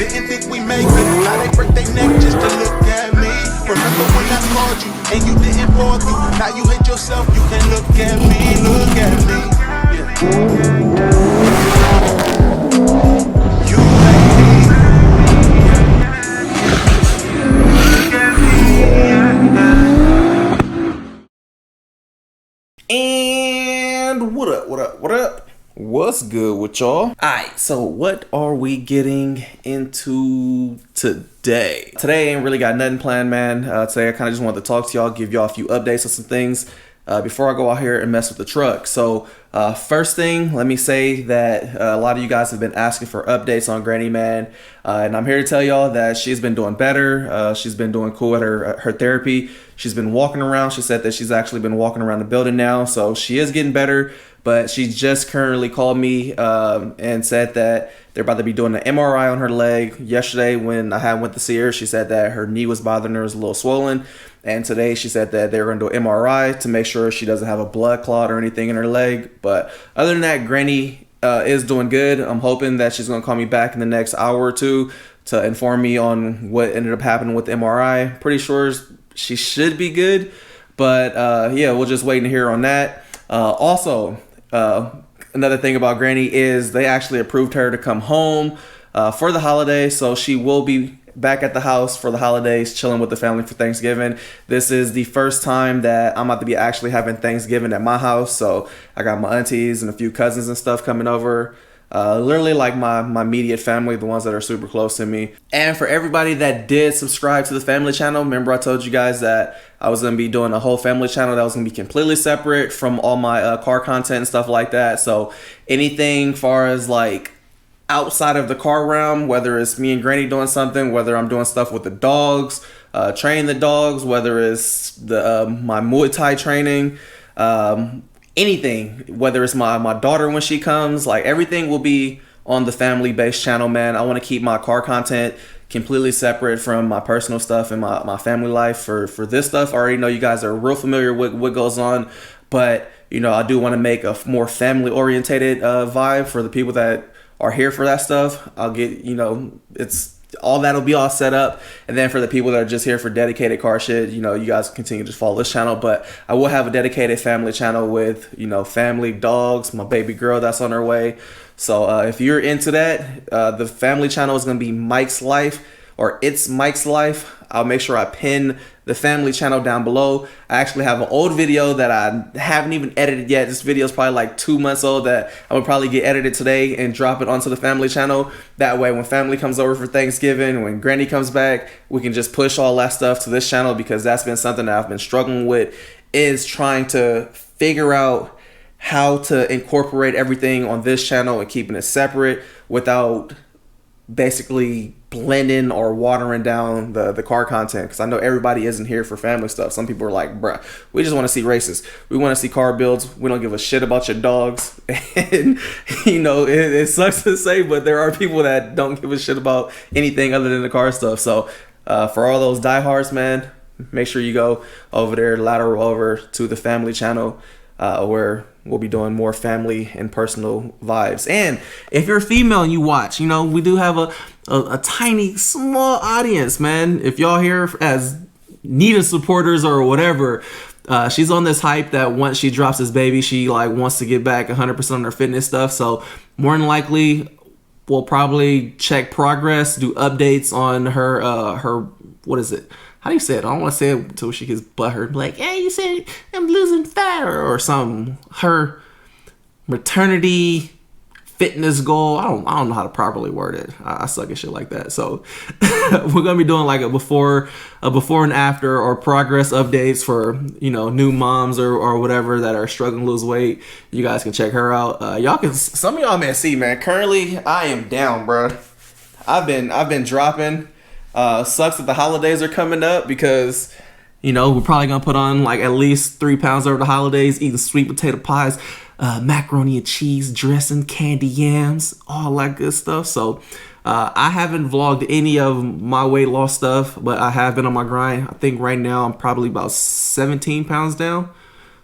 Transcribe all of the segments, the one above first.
Didn't think we make it. Now they break their neck just to look at me. Remember when I called you and you didn't pull through? Now you hate yourself, you can look at me, look at me. You like me. And what up? What's good with y'all? Alright, so what are we getting into today? Today ain't really got nothing planned, man. Today I kind of just wanted to talk to y'all, give y'all a few updates on some things before I go out here and mess with the truck. So first thing, let me say that a lot of you guys have been asking for updates on Granny, man. And I'm here to tell y'all that she's been doing better. She's been doing cool at her therapy. She's been walking around. She said that she's actually been walking around the building now. So she is getting better. But she just currently called me and said that they're about to be doing an MRI on her leg. Yesterday when I went to see her, she said that her knee was bothering her, it was a little swollen. And today she said that they were going to do an MRI to make sure she doesn't have a blood clot or anything in her leg. But other than that, Granny is doing good. I'm hoping that she's going to call me back in the next hour or two to inform me on what ended up happening with the MRI. Pretty sure she should be good. But yeah, we'll just wait and hear on that. Also, another thing about Granny is they actually approved her to come home for the holidays, so she will be back at the house for the holidays, chilling with the family for Thanksgiving. This is the first time that I'm about to be actually having Thanksgiving at my house, so I got my aunties and a few cousins and stuff coming over. Literally like my immediate family, the ones that are super close to me. And for everybody that did subscribe to the family channel, remember I told you guys that I was going to be doing a whole family channel that was going to be completely separate from all my car content and stuff like that. So anything far as like outside of the car realm, whether it's me and Granny doing something, whether I'm doing stuff with the dogs, training the dogs, whether it's my Muay Thai training, anything, whether it's my daughter when she comes, like everything will be on the family based channel, man. I want to keep my car content completely separate from my personal stuff and my family life. For this stuff, I already know you guys are real familiar with what goes on, but you know, I do want to make a more family orientated vibe for the people that are here for that stuff. I'll get, you know, it's all that'll be all set up. And then for the people that are just here for dedicated car shit, you know, you guys continue to just follow this channel. But I will have a dedicated family channel with, you know, family, dogs, my baby girl that's on her way. So if you're into that, the family channel is going to be Mike's Life, or It's Mike's Life. I'll make sure I pin the family channel down below. I actually have an old video that I haven't even edited yet. This video is probably like 2 months old that I would probably get edited today and drop it onto the family channel. That way when family comes over for Thanksgiving, when Granny comes back, we can just push all that stuff to this channel, because that's been something that I've been struggling with, is trying to figure out how to incorporate everything on this channel and keeping it separate without basically blending or watering down the car content, because I know everybody isn't here for family stuff. Some people are like, bruh, we just want to see races, we want to see car builds, we don't give a shit about your dogs. And you know, it sucks to say, but there are people that don't give a shit about anything other than the car stuff. So for all those diehards, man, make sure you go over there, lateral over to the family channel, where we'll be doing more family and personal vibes. And if you're female and you watch, you know, we do have a tiny, small audience, man. If y'all here as Nita supporters or whatever, she's on this hype that once she drops this baby, she like wants to get back 100% on her fitness stuff. So more than likely, we'll probably check progress, do updates on her what is it? How do you say it? I don't want to say it until she gets butthurt. Like, hey, you said I'm losing fat or something. Her maternity fitness goal. I don't know how to properly word it. I suck at shit like that. So we're gonna be doing like a before and after, or progress updates for, you know, new moms or whatever that are struggling to lose weight. You guys can check her out. Some of y'all may see, man. Currently, I am down, bro. I've been dropping. Sucks that the holidays are coming up, because you know we're probably gonna put on like at least 3 pounds over the holidays, eating sweet potato pies, macaroni and cheese dressing, candy yams, all that good stuff. So I haven't vlogged any of my weight loss stuff, but I have been on my grind. I think right now I'm probably about 17 pounds down.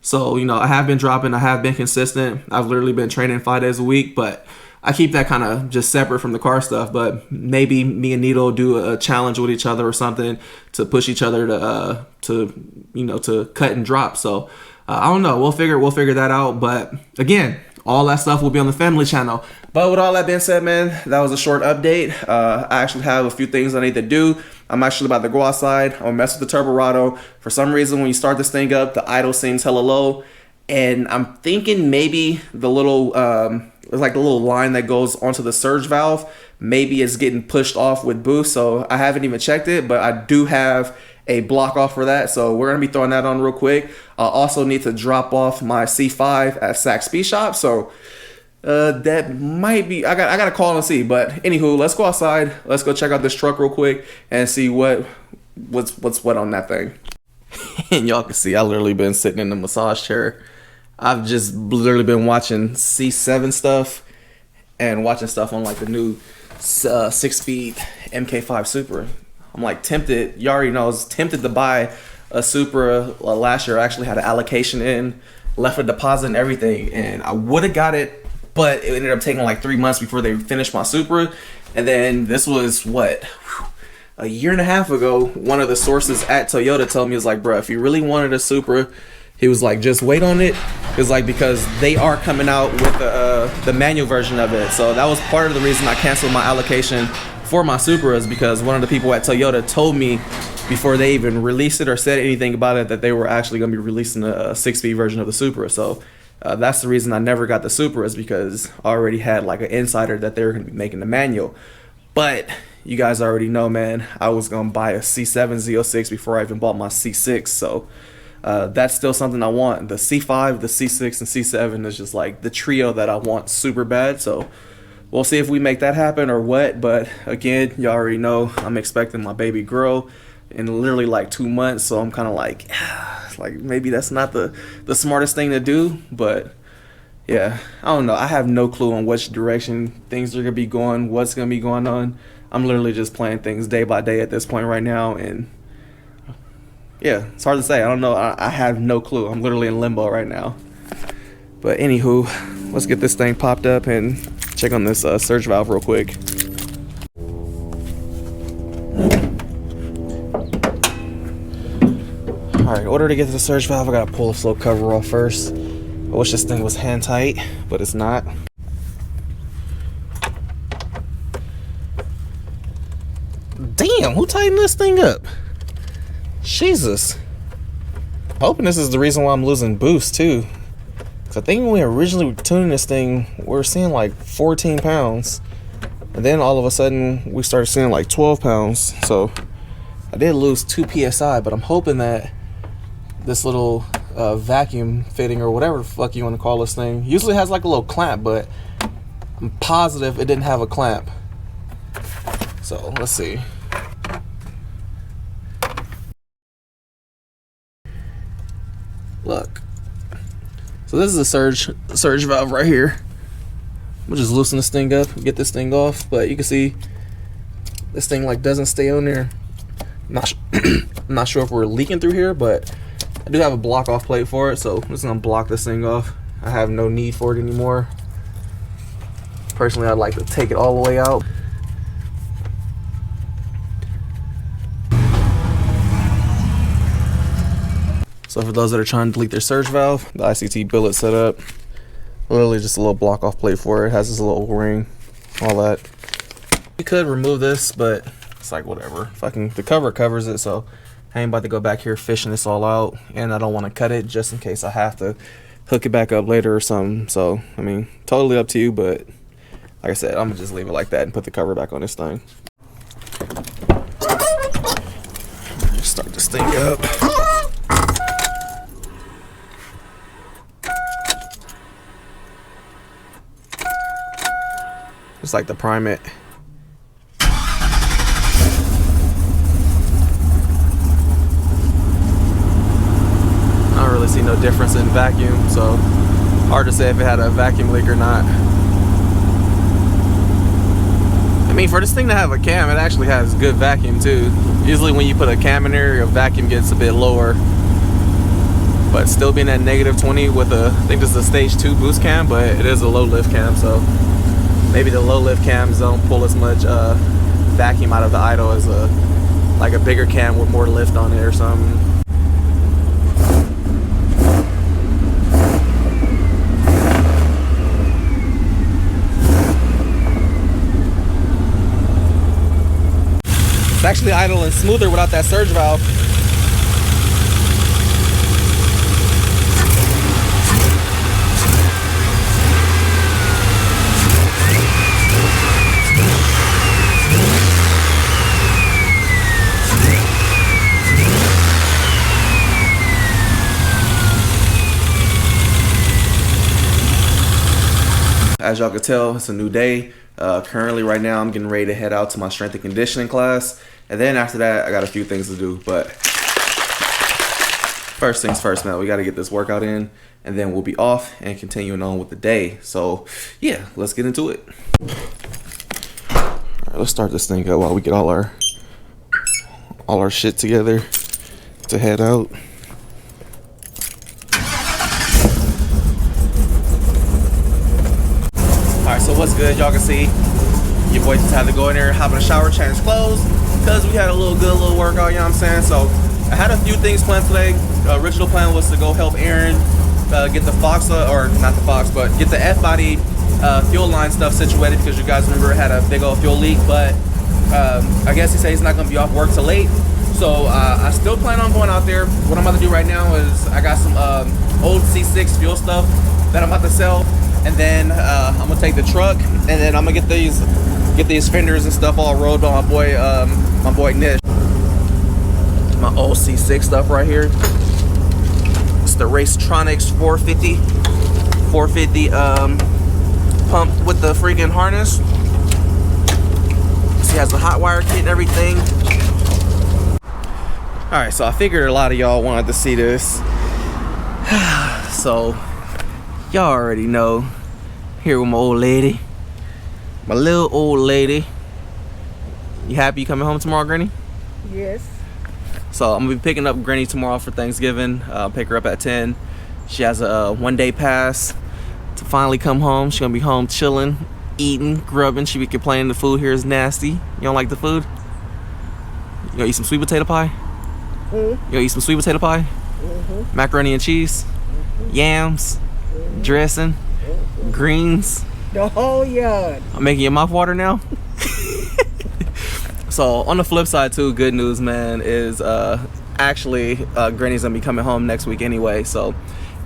So, you know, I have been dropping. I have been consistent. I've literally been training 5 days a week, but I keep that kind of just separate from the car stuff. But maybe me and Nito do a challenge with each other or something to push each other to cut and drop. So I don't know. We'll figure that out. But again, all that stuff will be on the family channel. But with all that being said, man, that was a short update. I actually have a few things I need to do. I'm actually about to go outside. I'm gonna mess with the Turborado. For some reason, when you start this thing up, the idle seems hella low. And I'm thinking maybe the little, it's like the little line that goes onto the surge valve, maybe it's getting pushed off with boost. So I haven't even checked it, but I do have a block off for that. So we're gonna be throwing that on real quick. I also need to drop off my C5 at Sac Speed Shop. So that might be, I gotta call and see. But anywho, let's go outside. Let's go check out this truck real quick and see what's what on that thing. And y'all can see I literally been sitting in the massage chair. I've just literally been watching C7 stuff and watching stuff on like the new 6-speed MK5 Supra. I'm like tempted, you already know, I was tempted to buy a Supra last year. I actually had an allocation in, left a deposit and everything, and I would have got it, but it ended up taking like 3 months before they finished my Supra. And then this was what, a year and a half ago, one of the sources at Toyota told me, was like, bro, if you really wanted a Supra, he was like, just wait on it. It's like, because they are coming out with the manual version of it. So that was part of the reason I canceled my allocation for my Supras, because one of the people at Toyota told me before they even released it or said anything about it that they were actually going to be releasing a 6-speed version of the Supra. So that's the reason I never got the Supras, because I already had like an insider that they were going to be making the manual. But you guys already know, man, I was going to buy a C7 Z06 before I even bought my C6. So that's still something I want. The C5, the C6, and C7 is just like the trio that I want super bad. So we'll see if we make that happen or what. But again, y'all already know I'm expecting my baby girl in literally like 2 months. So I'm kind of like maybe that's not the smartest thing to do. But yeah, I don't know. I have no clue on which direction things are going to be going, what's going to be going on. I'm literally just playing things day by day at this point right now. And yeah, it's hard to say. I don't know. I have no clue. I'm literally in limbo right now. But anywho, let's get this thing popped up and check on this surge valve real quick. Alright, in order to get to the surge valve, I gotta pull the slow cover off first. I wish this thing was hand tight, but it's not. Damn, who tightened this thing up? Jesus. Hoping this is the reason why I'm losing boost too. Cause I think when we originally were tuning this thing, we were seeing like 14 pounds. And then all of a sudden we started seeing like 12 pounds. So I did lose 2 PSI, but I'm hoping that this little vacuum fitting or whatever the fuck you want to call this thing usually has like a little clamp, but I'm positive it didn't have a clamp. So let's see. Look, so this is a surge valve right here. We'll just loosen this thing up, get this thing off, but you can see this thing like doesn't stay on there. I'm not sure if we're leaking through here, but I do have a block off plate for it, so I'm just gonna block this thing off. I have no need for it anymore. Personally, I'd like to take it all the way out. So for those that are trying to delete their surge valve, the ICT billet setup, literally just a little block off plate for it. It has this little ring, all that. You could remove this, but it's like whatever. Fucking the cover covers it, so I ain't about to go back here fishing this all out, and I don't want to cut it just in case I have to hook it back up later or something. So I mean, totally up to you, but like I said, I'm gonna just leave it like that and put the cover back on this thing. Start this thing up. Just like to prime it. I don't really see no difference in vacuum, so hard to say if it had a vacuum leak or not. I mean, for this thing to have a cam, it actually has good vacuum too. Usually when you put a cam in there, your vacuum gets a bit lower. But still being at -20 with a, I think this is a stage 2 boost cam, but it is a low lift cam, so maybe the low lift cams don't pull as much vacuum out of the idle as like a bigger cam with more lift on it or something. It's actually idling smoother without that surge valve. As y'all can tell, it's a new day. Currently, right now, I'm getting ready to head out to my strength and conditioning class. And then after that, I got a few things to do. But first things first, man, we got to get this workout in. And then we'll be off and continuing on with the day. So, yeah, let's get into it. All right, let's start this thing up while we get all our shit together to head out. Alright, so what's good? Y'all can see your boy just had to go in there, hop in the shower, change clothes, because we had a little workout, you know what I'm saying? So I had a few things planned today. The original plan was to go help Aaron get the Fox, or not the Fox, but get the F-body fuel line stuff situated, because you guys remember it had a big old fuel leak. But I guess he said he's not going to be off work till late. So I still plan on going out there. What I'm about to do right now is I got some old C6 fuel stuff that I'm about to sell. And then I'm gonna take the truck, and then I'm gonna get these fenders and stuff all rolled by my boy Nish. My old C6 stuff right here. It's the Racetronics 450 pump with the freaking harness. He has the hot wire kit and everything. All right, so I figured a lot of y'all wanted to see this, so. Y'all already know. Here with my old lady. My little old lady. You happy you coming home tomorrow, Granny? Yes. So I'm gonna be picking up Granny tomorrow for Thanksgiving. Pick her up at 10. She has a one-day pass to finally come home. She's gonna be home chilling, eating, grubbing. She be complaining the food here is nasty. You don't like the food? You gonna eat some sweet potato pie? You gonna eat some sweet potato pie? Macaroni and cheese? Yams? Dressing, greens, the whole yard. I'm making your mouth water now. So on the flip side too, good news, man, is actually Granny's gonna be coming home next week anyway. So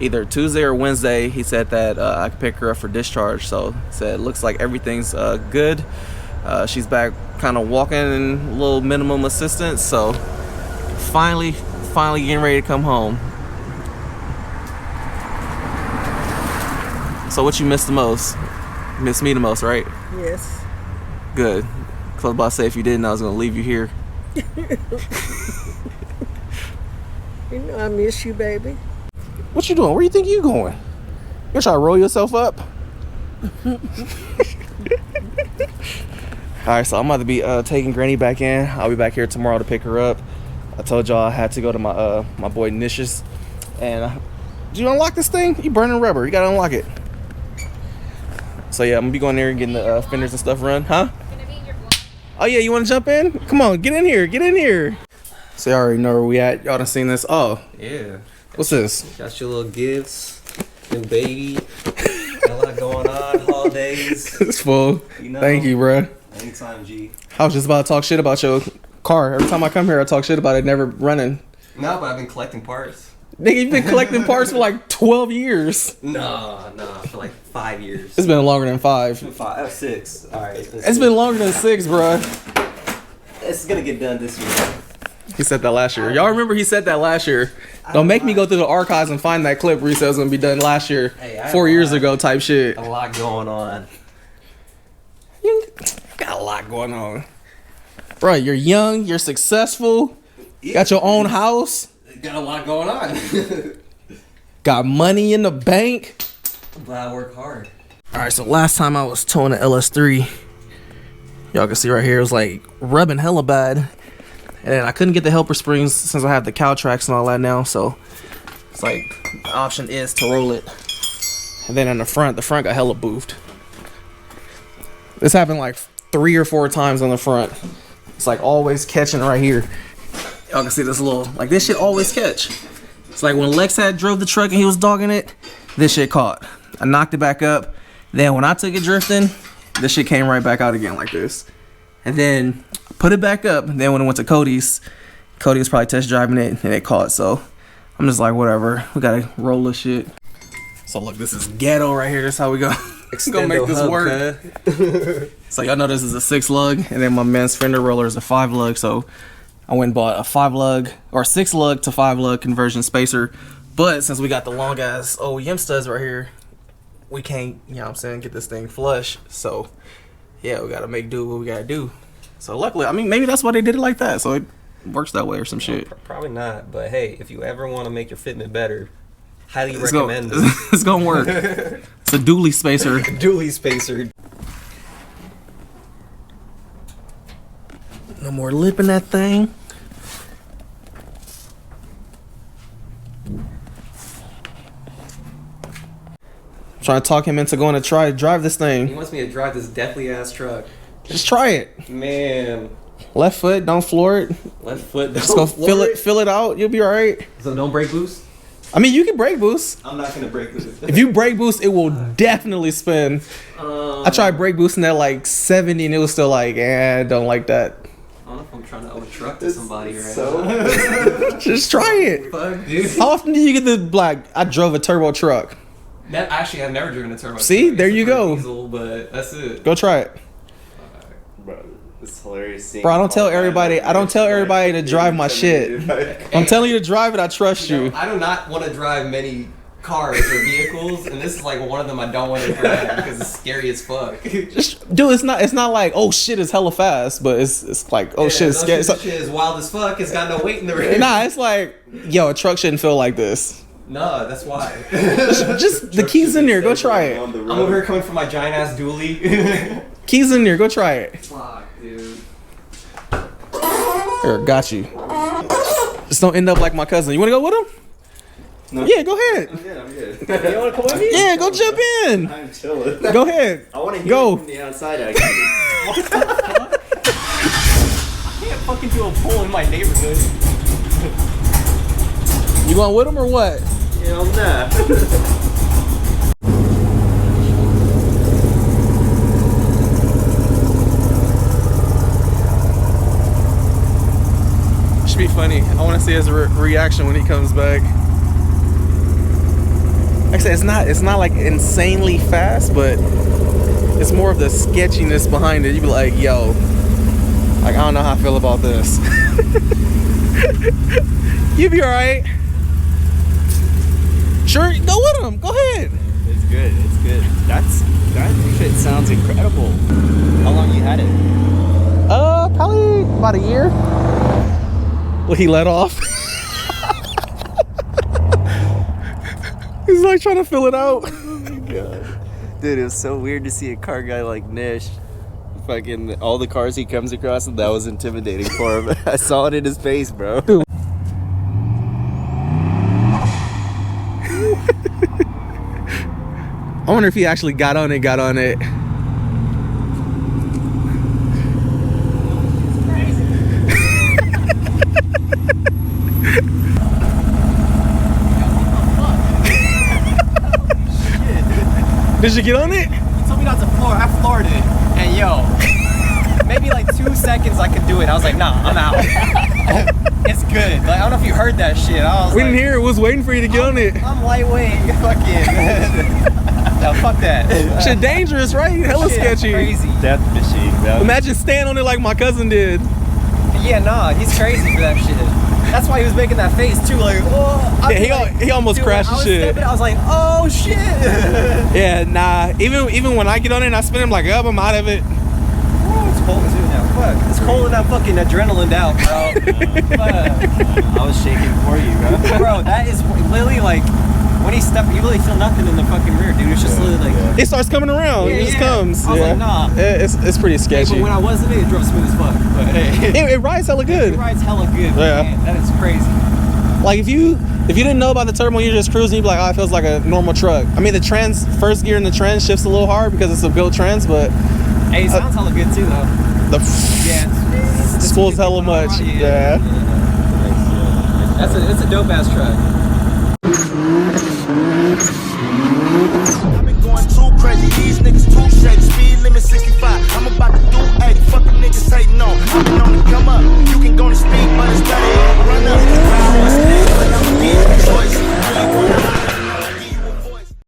either Tuesday or Wednesday, he said that I could pick her up for discharge. So he said looks like everything's good. She's back kind of walking and a little minimum assistance. So finally getting ready to come home. So what you miss the most? Miss me the most, right? Yes. Good. Cause I was about to say if you didn't, I was gonna leave you here. You know I miss you, baby. What you doing? Where you think you going? You trying to roll yourself up? Alright, so I'm about to be taking Granny back in. I'll be back here tomorrow to pick her up. I told y'all I had to go to my boy Nish's. And did you unlock this thing? You burning rubber. You gotta unlock it. So yeah, I'm gonna be going there and getting the fenders and stuff run, huh? Oh yeah, you wanna jump in? Come on, get in here. So y'all already know where we at. Y'all done seen this? Oh. Yeah. What's this? Got your little gifts, new baby. Got a lot going on, holidays. It's full. You know, thank you, bruh. Anytime, G. I was just about to talk shit about your car. Every time I come here, I talk shit about it never running. No, but I've been collecting parts. Nigga, you've been collecting parts for like 12 years. Nah, for like 5 years. It's been longer than 5. 6. All right. It's been longer than 6, bruh. It's gonna get done this year. He said that last year. Y'all remember he said that last year. Don't make me go through the archives and find that clip where he said it was gonna be done last year, Hey, 4 years ago type shit. A lot going on. You got a lot going on. Bro, you're young, you're successful, got your own house. Got a lot going on. Got money in the bank. I'm glad I work hard. Alright, so last time I was towing the LS3, y'all can see right here, it was like rubbing hella bad. And then I couldn't get the helper springs since I have the cow tracks and all that now, so it's like the option is to roll it. And then in the front got hella boofed. This happened like 3 or 4 times on the front. It's like always catching right here. Y'all can see this little, like this shit always catch. It's like when Lex had drove the truck and he was dogging it, this shit caught. I knocked it back up. Then when I took it drifting, this shit came right back out again like this. And then put it back up. And then when it went to Cody's, Cody was probably test driving it and it caught. So I'm just like, whatever. We gotta roll this shit. So look, this is ghetto right here. That's how we go. Gonna make this work. So y'all know this is a 6 lug, and then my man's Fender roller is a 5 lug. So I went and bought a 5 lug or 6 lug to 5 lug conversion spacer. But since we got the long ass OEM studs right here, we can't, you know what I'm saying, get this thing flush. So yeah, we gotta make do what we gotta do. So luckily, I mean, maybe that's why they did it like that. So it works that way or some shit. Probably not, but hey, if you ever want to make your fitment better, highly recommend it. It's gonna work. It's a dually spacer. Dually spacer. No more lip in that thing. Trying to talk him into going to drive this He thing. wants me to drive this deathly ass truck. Just try it. Man, Left foot, don't floor it. left foot. Just go fill it out. You'll be all right. So no brake boost. I mean, you can brake boost. I'm not gonna brake boost. If you brake boost, it will definitely spin. I tried brake boosting at like 70 and it was still like, don't like that. I don't know if I'm trying to owe a truck to somebody right now. Just try it. Fuck, dude. How often do you get the black? I drove a turbo truck. That actually, I've never driven a turbo. See, truck. there It's you a go. Diesel, but that's it. Go try it. Bro, it's hilarious seeing. Bro, I don't tell everybody to drive my shit. I'm telling you to drive it, I trust You know, you. I do not want to drive many cars or vehicles, and this is like one of them I don't want to drive because it's scary as fuck. Just, dude, it's not like, oh shit, it's hella fast, but it's like, oh shit, it's scary. Shit is wild as fuck. It's got no weight in the rear. Nah, it's like, yo, a truck shouldn't feel like this. No, that's why. Just the keys in there, go try it. I'm over here coming from my giant ass dually. Keys in there, go try it. Fuck, dude. Here, got you. Just don't end up like my cousin. You wanna go with him? No. Yeah, go ahead. I'm good. I'm good. You want to come with me? Yeah, go jump in. I'm chilling. Go ahead. I want to hear Go. it from the outside. Actually. I can't fucking do a pull in my neighborhood. You going with him or what? Hell nah. Should be funny. I want to see his reaction when he comes back. Like I said, it's not like insanely fast, but it's more of the sketchiness behind it. You be like, yo, like I don't know how I feel about this. You be all right. Sure, go with him. Go ahead. It's good. It's good. That shit sounds incredible. How long you had it? Probably about a year. Well, he let off. He's like trying to fill it out. Oh my god. Dude, it was so weird to see a car guy like Nish. Fucking all the cars he comes across, and that was intimidating for him. I saw it in his face, bro. Dude. I wonder if he actually got on it. Did you get on it? He told me not to floor. I floored it. And yo, maybe like 2 seconds I could do it. I was like, nah, I'm out. It's good. Like, I don't know if you heard that shit. I was We like, didn't hear it. Was waiting for you to get on it. I'm lightweight. Fucking. No, fuck that. Shit dangerous, right? Hella Shit, sketchy. Crazy. Death machine, bro. Imagine staying on it like my cousin did. Yeah, nah, he's crazy for that shit. That's why he was making that face too, like, oh. I'd be Yeah, he almost crashed the shit. Stepping, I was like, oh shit. Yeah, nah. Even when I get on it and I spin, I'm like, I'm out of it. Oh, it's cold too now. Fuck. It's cold enough fucking adrenaline out, bro. Fuck. I was shaking for you, bro. Bro, that is literally like, when he stepped, you really feel nothing in the fucking rear, dude. It's just literally like, It starts coming around. Yeah, It just yeah. comes. I was like, nah. It's pretty hey, sketchy. but when I was in it, it drove smooth as fuck. But hey, It rides hella good. it rides hella good. Yeah. Man, that is crazy. Like if you didn't know about the turbo, you're just cruising, you'd be like, oh, it feels like a normal truck. I mean, the first gear in the trans shifts a little hard because it's a built trans, but Hey, it sounds hella good too, though. The Yeah. this pulls hella much. Yeah. It's a dope ass truck.